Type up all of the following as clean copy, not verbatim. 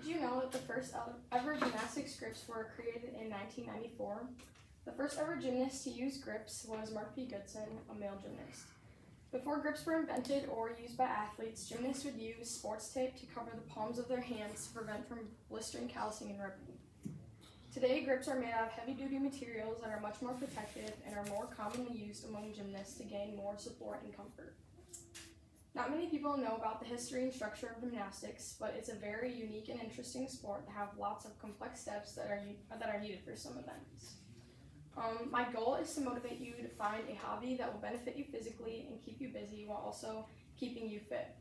you know that the first ever gymnastics grips were created in 1994? The first ever gymnast to use grips was Mark P. Goodson, a male gymnast. Before grips were invented or used by athletes, gymnasts would use sports tape to cover the palms of their hands to prevent from blistering, callousing, and ripping. Today, grips are made out of heavy-duty materials that are much more protective and are more commonly used among gymnasts to gain more support and comfort. Not many people know about the history and structure of gymnastics, but it's a very unique and interesting sport that have lots of complex steps that are needed for some events. My goal is to motivate you to find a hobby that will benefit you physically and keep you busy while also keeping you fit.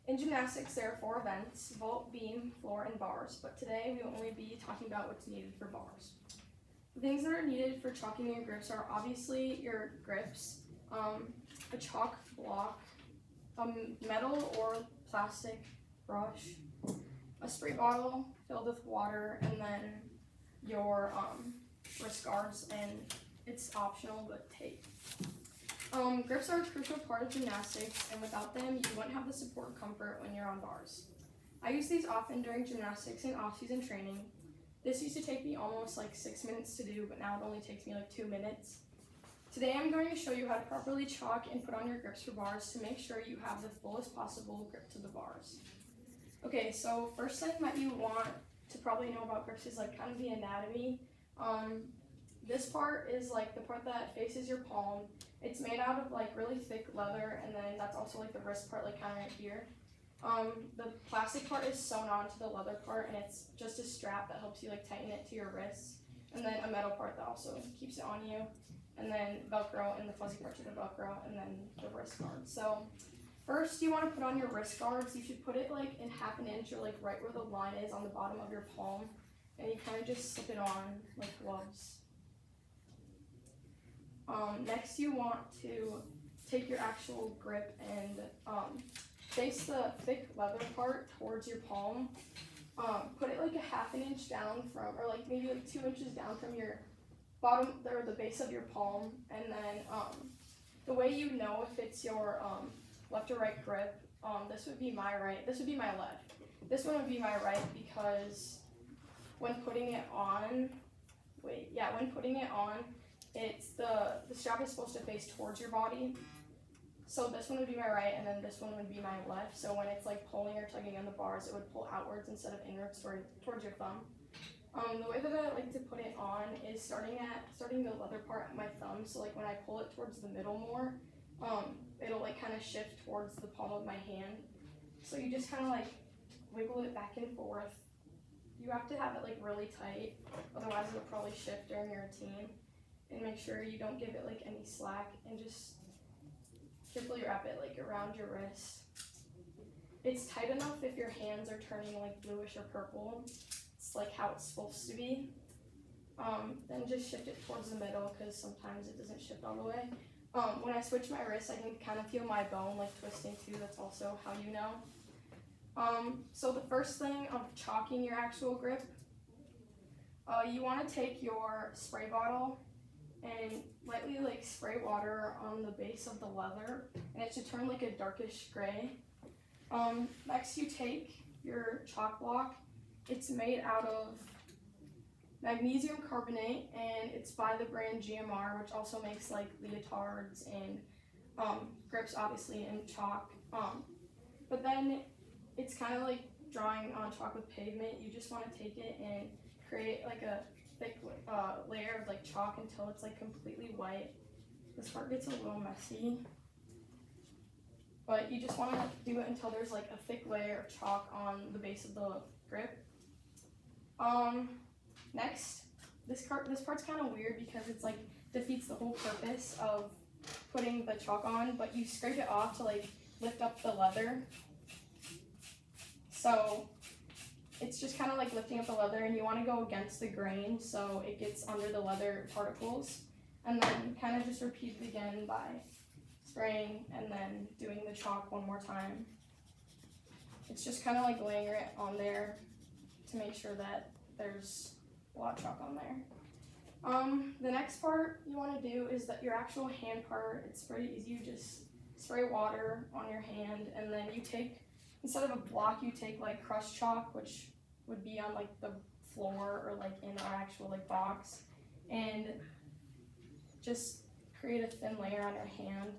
In gymnastics, there are 4 events: vault, beam, floor, and bars, but today we will only be talking about what's needed for bars. The things that are needed for chalking your grips are obviously your grips, a chalk block, a metal or plastic brush, a spray bottle filled with water, and then your wrist guards, and it's optional, but tape. Grips are a crucial part of gymnastics, and without them, you wouldn't have the support and comfort when you're on bars. I use these often during gymnastics and off-season training. This used to take me almost like 6 minutes to do, but now it only takes me like 2 minutes. Today I'm going to show you how to properly chalk and put on your grips for bars to make sure you have the fullest possible grip to the bars. Okay, so first thing that you want to probably know about grips is like kind of the anatomy. This part is like the part that faces your palm. It's made out of like really thick leather, and then that's also like the wrist part, like kind of right here. The plastic part is sewn onto the leather part, and it's just a strap that helps you like tighten it to your wrists, and then a metal part that also keeps it on you, and then Velcro and the fuzzy part to the Velcro, and then the wrist guard. So first you want to put on your wrist guards. You should put it like in half an inch or like right where the line is on the bottom of your palm, and you kind of just slip it on like gloves. Next you want to take your actual grip and face the thick leather part towards your palm. Put it like a half an inch down from, or like maybe like 2 inches down from your bottom or the base of your palm, and then the way you know if it's your left or right grip, this would be my right, this would be my left. This one would be my right because when putting it on, it's the strap is supposed to face towards your body. So this one would be my right, and then this one would be my left. So when it's like pulling or tugging on the bars, it would pull outwards instead of inwards towards your thumb. The way that I like to put it on is starting the leather part at my thumb. So like when I pull it towards the middle more, it'll like kind of shift towards the palm of my hand. So you just kind of like wiggle it back and forth. You have to have it like really tight, otherwise it'll probably shift during your routine. And make sure you don't give it like any slack, and just carefully wrap it like around your wrist. It's tight enough if your hands are turning like bluish or purple. It's like how it's supposed to be. Then just shift it towards the middle, because sometimes it doesn't shift all the way. When I switch my wrist, I can kind of feel my bone like twisting too. That's also how you know. So the first thing of chalking your actual grip, you want to take your spray bottle and lightly like spray water on the base of the leather, and it should turn like a darkish gray. Next you take your chalk block. It's made out of magnesium carbonate, and it's by the brand GMR, which also makes like leotards and grips obviously, and chalk. But then it's kind of like drawing on chalk with pavement. You just want to take it and create like a thick layer of like chalk until it's like completely white. This part gets a little messy, but you just want to do it until there's like a thick layer of chalk on the base of the grip. Next, this part's kind of weird because it's like defeats the whole purpose of putting the chalk on, but you scrape it off to like lift up the leather. So it's just kind of like lifting up the leather, and you want to go against the grain so it gets under the leather particles, and then kind of just repeat it again by spraying and then doing the chalk one more time. It's just kind of like laying it on there to make sure that there's a lot of chalk on there. The next part you want to do is that your actual hand part. It's pretty easy. You just spray water on your hand, and then you take instead of a block, you take like crushed chalk, which would be on like the floor or like in our actual like box, and just create a thin layer on your hand.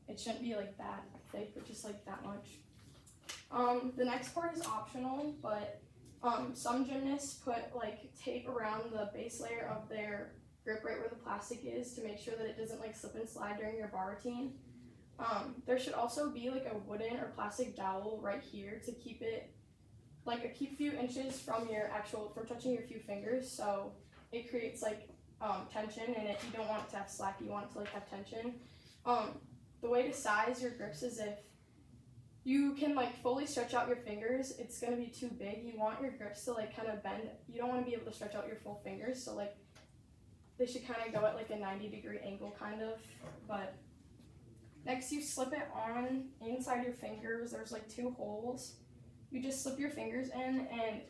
It shouldn't be like that thick, but just like that much. The next part is optional, but some gymnasts put like tape around the base layer of their grip right where the plastic is to make sure that it doesn't like slip and slide during your bar routine. There should also be like a wooden or plastic dowel right here to keep it like a few inches from touching your few fingers, so it creates like tension, and if you don't want it to have slack, you want it to like have tension. The way to size your grips is if you can like fully stretch out your fingers, it's gonna be too big. You want your grips to like kind of bend. You don't want to be able to stretch out your full fingers, so like they should kind of go at like a 90-degree angle kind of. But next you slip it on inside your fingers. There's like 2 holes. You just slip your fingers in, and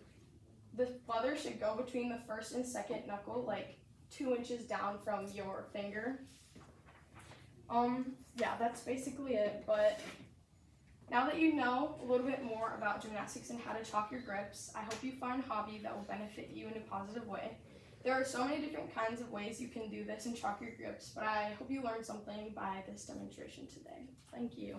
the leather should go between the first and second knuckle, like 2 inches down from your finger. Yeah, that's basically it. But now that you know a little bit more about gymnastics and how to chalk your grips, I hope you find a hobby that will benefit you in a positive way. There are so many different kinds of ways you can do this and chalk your grips, but I hope you learned something by this demonstration today. Thank you.